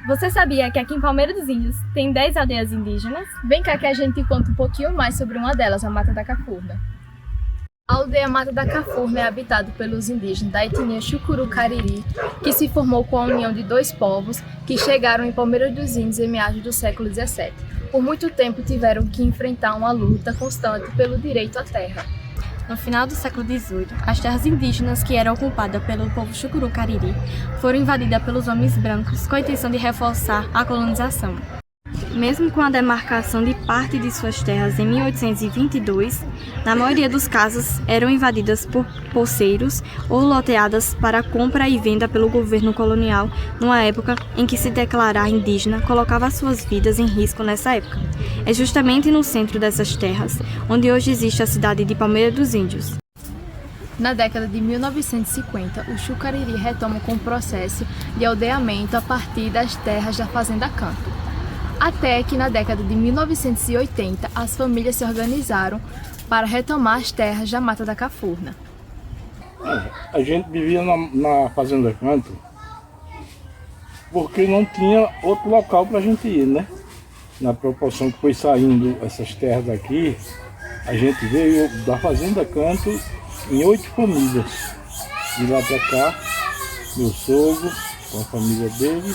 Você sabia que aqui em Palmeira dos Índios tem 10 aldeias indígenas? Vem cá que a gente conta um pouquinho mais sobre uma delas, a Mata da Cafurna. A aldeia Mata da Cafurna é habitada pelos indígenas da etnia Chucuru-Cariri, que se formou com a união de dois povos que chegaram em Palmeira dos Índios em meados do século XVII. Por muito tempo tiveram que enfrentar uma luta constante pelo direito à terra. No final do século XVIII, as terras indígenas que eram ocupadas pelo povo Chucuru-Cariri foram invadidas pelos homens brancos com a intenção de reforçar a colonização. Mesmo com a demarcação de parte de suas terras em 1822, na maioria dos casos eram invadidas por poceiros ou loteadas para compra e venda pelo governo colonial, numa época em que se declarar indígena colocava suas vidas em risco nessa época. É justamente no centro dessas terras onde hoje existe a cidade de Palmeira dos Índios. Na década de 1950, o Chucariri retoma com o processo de aldeamento a partir das terras da Fazenda Canto. Até que na década de 1980 as famílias se organizaram para retomar as terras da Mata da Cafurna. A gente vivia na Fazenda Canto porque não tinha outro local para a gente ir, né? Na proporção que foi saindo essas terras daqui, a gente veio da Fazenda Canto em 8 famílias. De lá para cá, meu sogro com a família dele,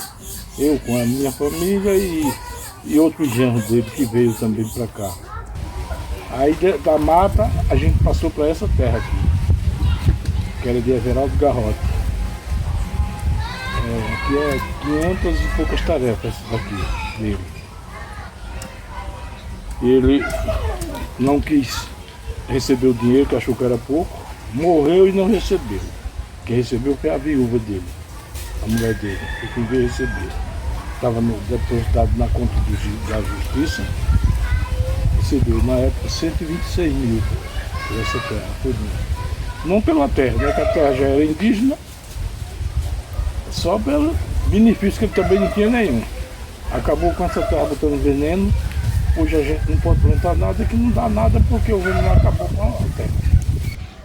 eu com a minha família e outro genro dele que veio também para cá. Aí da mata a gente passou para essa terra aqui, que era de Everaldo Garrote. Aqui é 500 e poucas tarefas daqui dele. Ele não quis receber o dinheiro, que achou que era pouco, morreu e não recebeu. Quem recebeu foi a viúva dele, a mulher dele, foi quem veio receber. Estava depositado na conta da justiça, recebeu na época 126 mil por essa terra, todinha. Não pela terra, né, que a terra já era indígena, só pelo benefício que ele também não tinha nenhum. Acabou com essa terra botando veneno, hoje a gente não pode plantar nada que não dá nada porque o veneno acabou com a terra.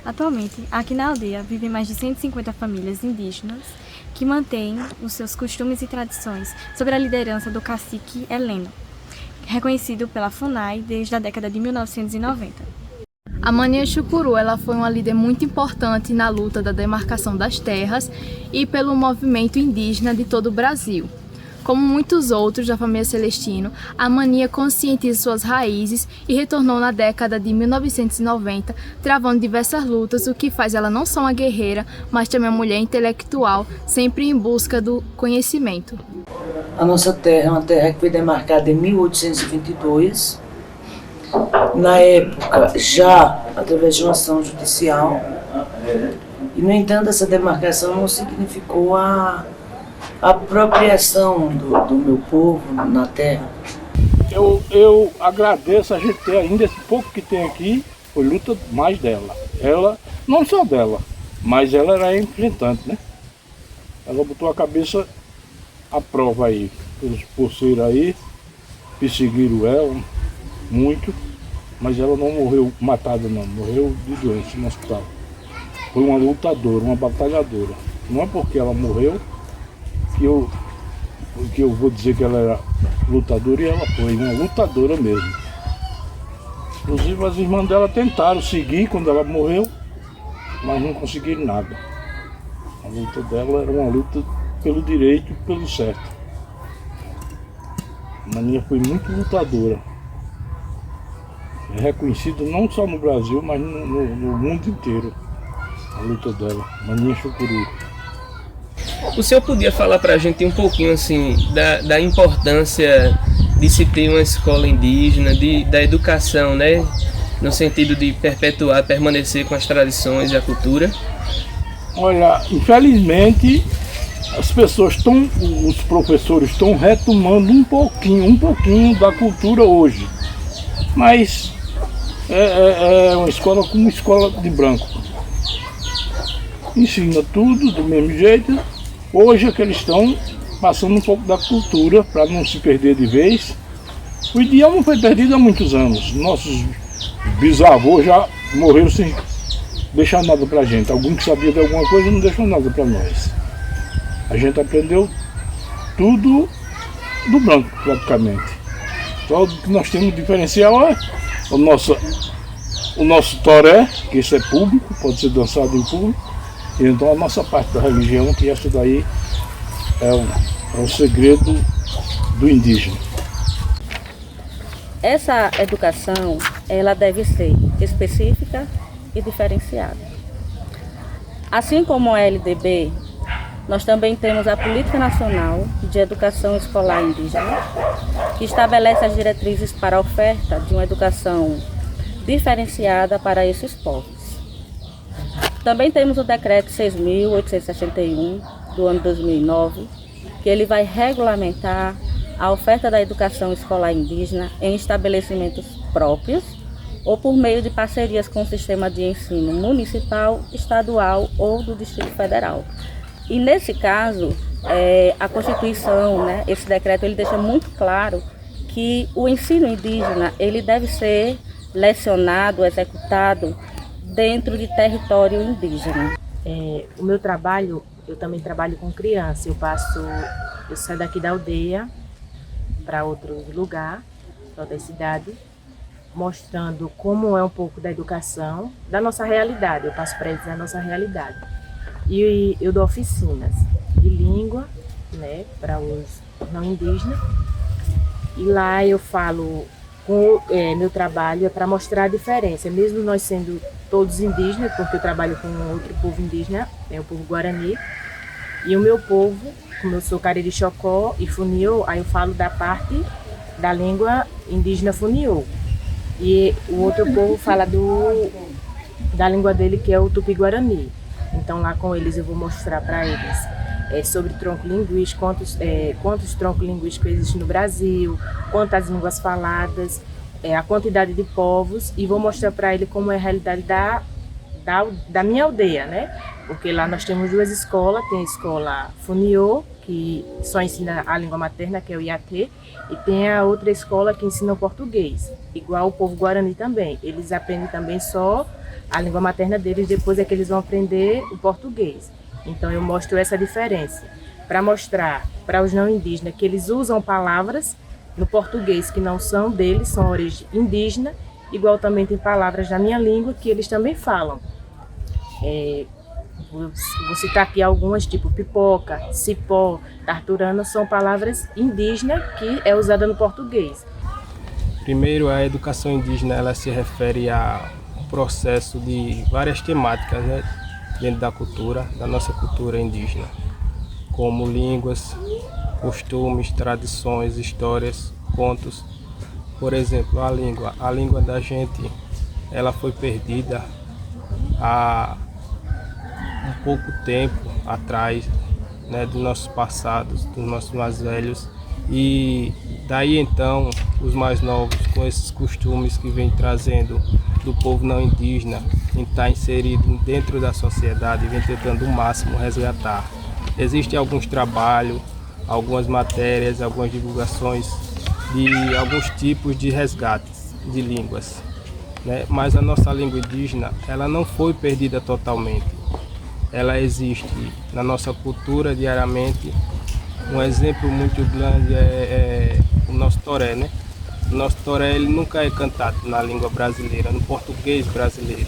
Atualmente, aqui na aldeia vivem mais de 150 famílias indígenas que mantêm os seus costumes e tradições sob a liderança do cacique Heleno, reconhecido pela FUNAI desde a década de 1990. A Mania Chucuru ela foi uma líder muito importante na luta da demarcação das terras e pelo movimento indígena de todo o Brasil. Como muitos outros da família Celestino, a Mania conscientiza suas raízes e retornou na década de 1990, travando diversas lutas, o que faz ela não só uma guerreira, mas também uma mulher intelectual, sempre em busca do conhecimento. A nossa terra é uma terra que foi demarcada em 1822, na época já através de uma ação judicial, e no entanto essa demarcação não significou a apropriação do meu povo na terra. Eu agradeço a gente ter ainda esse pouco que tem aqui, foi luta mais dela. Ela, não só dela, mas ela era enfrentante, né? Ela botou a cabeça à prova aí, pelos poceiros aí, perseguiram ela muito, mas ela não morreu matada não, morreu de doença no hospital. Foi uma lutadora, uma batalhadora. Não é porque ela morreu que eu vou dizer que ela era lutadora, e ela foi uma lutadora mesmo. Inclusive as irmãs dela tentaram seguir quando ela morreu, mas não conseguiram nada. A luta dela era uma luta pelo direito e pelo certo. A Mania foi muito lutadora. É reconhecida não só no Brasil, mas no mundo inteiro. A luta dela, Mania Chucuru. O senhor podia falar para a gente um pouquinho assim da importância de se ter uma escola indígena, da educação, né? No sentido de perpetuar, permanecer com as tradições e a cultura? Olha, infelizmente os professores estão retomando um pouquinho da cultura hoje. Mas é uma escola como uma escola de branco. Ensina tudo do mesmo jeito. Hoje é que eles estão passando um pouco da cultura para não se perder de vez. O idioma foi perdido há muitos anos. Nossos bisavôs já morreram sem deixar nada para a gente. Algum que sabia de alguma coisa não deixou nada para nós. A gente aprendeu tudo do branco, praticamente. Só o que nós temos diferencial é o nosso toré, que isso é público, pode ser dançado em público. E então a nossa parte da religião, que essa daí é o segredo do indígena. Essa educação, ela deve ser específica e diferenciada. Assim como a LDB, nós também temos a Política Nacional de Educação Escolar Indígena, que estabelece as diretrizes para a oferta de uma educação diferenciada para esses povos. Também temos o Decreto 6.861, do ano 2009, que ele vai regulamentar a oferta da educação escolar indígena em estabelecimentos próprios ou por meio de parcerias com o sistema de ensino municipal, estadual ou do Distrito Federal. E nesse caso, a Constituição, esse decreto, ele deixa muito claro que o ensino indígena ele deve ser lecionado, executado dentro de território indígena. O meu trabalho, eu também trabalho com criança. Eu saio daqui da aldeia para outro lugar, para outra cidade, mostrando como é um pouco da educação, da nossa realidade. Eu passo para eles a nossa realidade. E eu dou oficinas de língua, para os não indígenas. E lá eu falo, meu trabalho é para mostrar a diferença, mesmo nós sendo todos indígenas, porque eu trabalho com outro povo indígena, o povo Guarani. E o meu povo, como eu sou Cariri Chocó e Funiô, aí eu falo da parte da língua indígena Funiô. E o outro povo fala da língua dele, que é o Tupi-Guarani. Então lá com eles eu vou mostrar para eles sobre tronco linguístico, quantos troncos linguísticos existem no Brasil, quantas línguas faladas, a quantidade de povos, e vou mostrar para ele como é a realidade da minha aldeia, Porque lá nós temos duas escolas, tem a escola Funiô, que só ensina a língua materna, que é o Iatê, e tem a outra escola que ensina o português, igual o povo Guarani também. Eles aprendem também só a língua materna deles, depois é que eles vão aprender o português. Então eu mostro essa diferença, para mostrar para os não indígenas que eles usam palavras no português que não são deles, são origem indígena, igual também tem palavras da minha língua que eles também falam. Vou citar aqui algumas, tipo pipoca, cipó, tarturana, são palavras indígenas que é usada no português. Primeiro, a educação indígena ela se refere a um processo de várias temáticas, dentro da nossa cultura indígena, como línguas, costumes, tradições, histórias, contos. Por exemplo, a língua da gente, ela foi perdida há um pouco tempo atrás, dos nossos passados, dos nossos mais velhos, e daí então os mais novos, com esses costumes que vem trazendo do povo não indígena, em estar inserido dentro da sociedade, vem tentando o máximo resgatar. Existem alguns trabalhos, algumas matérias, algumas divulgações de alguns tipos de resgates de línguas, mas a nossa língua indígena ela não foi perdida totalmente. Ela existe na nossa cultura diariamente. Um exemplo muito grande é o nosso toré, O nosso toré ele nunca é cantado na língua brasileira, no português brasileiro.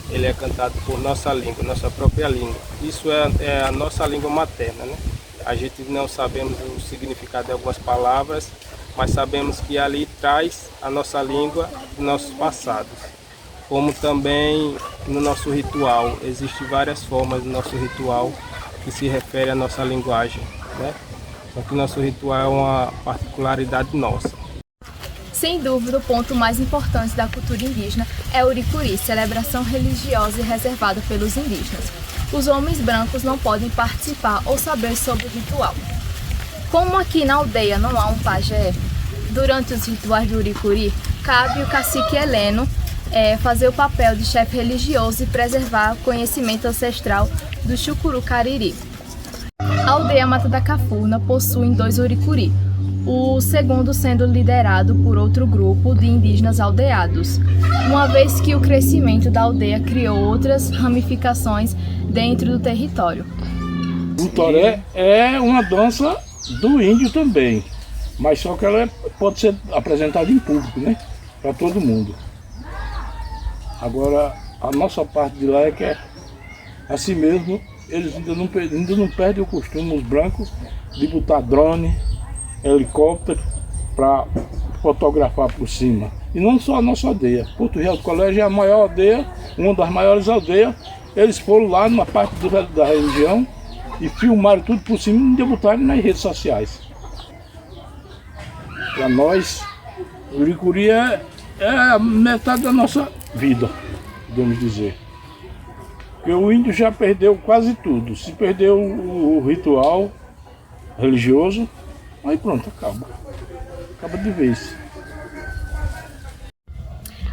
Ele é cantado por nossa língua, nossa própria língua. Isso é a nossa língua materna, A gente não sabemos o significado de algumas palavras, mas sabemos que ali traz a nossa língua e nossos passados. Como também no nosso ritual, existem várias formas do nosso ritual que se refere à nossa linguagem, Só que nosso ritual é uma particularidade nossa. Sem dúvida, o ponto mais importante da cultura indígena é o Uricuri, celebração religiosa e reservada pelos indígenas. Os homens brancos não podem participar ou saber sobre o ritual. Como aqui na aldeia não há um pajé, durante os rituais do Uricuri, cabe o cacique Heleno fazer o papel de chefe religioso e preservar o conhecimento ancestral do Chucuru Cariri. A aldeia Mata da Cafurna possui 2 Uricuri, o segundo sendo liderado por outro grupo de indígenas aldeados, uma vez que o crescimento da aldeia criou outras ramificações dentro do território. O toré é uma dança do índio também. Mas só que ela pode ser apresentada em público, né? Para todo mundo. Agora, a nossa parte de lá é que é assim mesmo, eles ainda não perdem o costume, os brancos, de botar drone, helicóptero, para fotografar por cima. E não só a nossa aldeia. Porto Real do Colégio é a maior aldeia, uma das maiores aldeias. Eles foram lá numa parte da região e filmaram tudo por cima e ainda botaram nas redes sociais. Para nós, o Iricuri é a metade da nossa vida, podemos dizer. Porque o índio já perdeu quase tudo. Se perdeu o ritual religioso, aí pronto, acaba. Acaba de vez.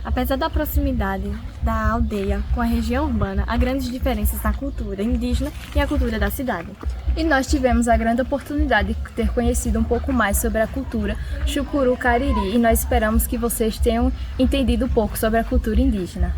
Apesar da proximidade da aldeia com a região urbana, há grandes diferenças na cultura indígena e a cultura da cidade. E nós tivemos a grande oportunidade de ter conhecido um pouco mais sobre a cultura Chucuru Cariri e nós esperamos que vocês tenham entendido um pouco sobre a cultura indígena.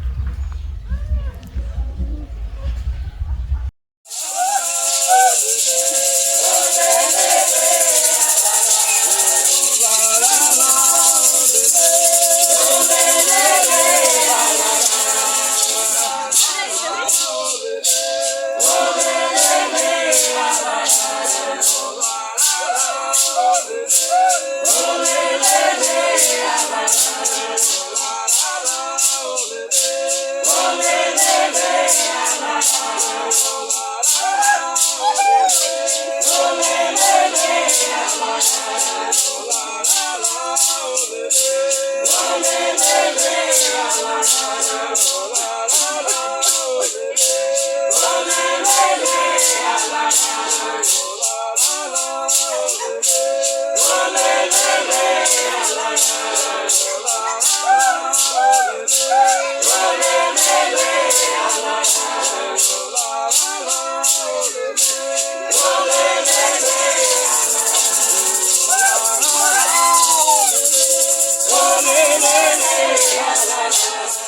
Olé,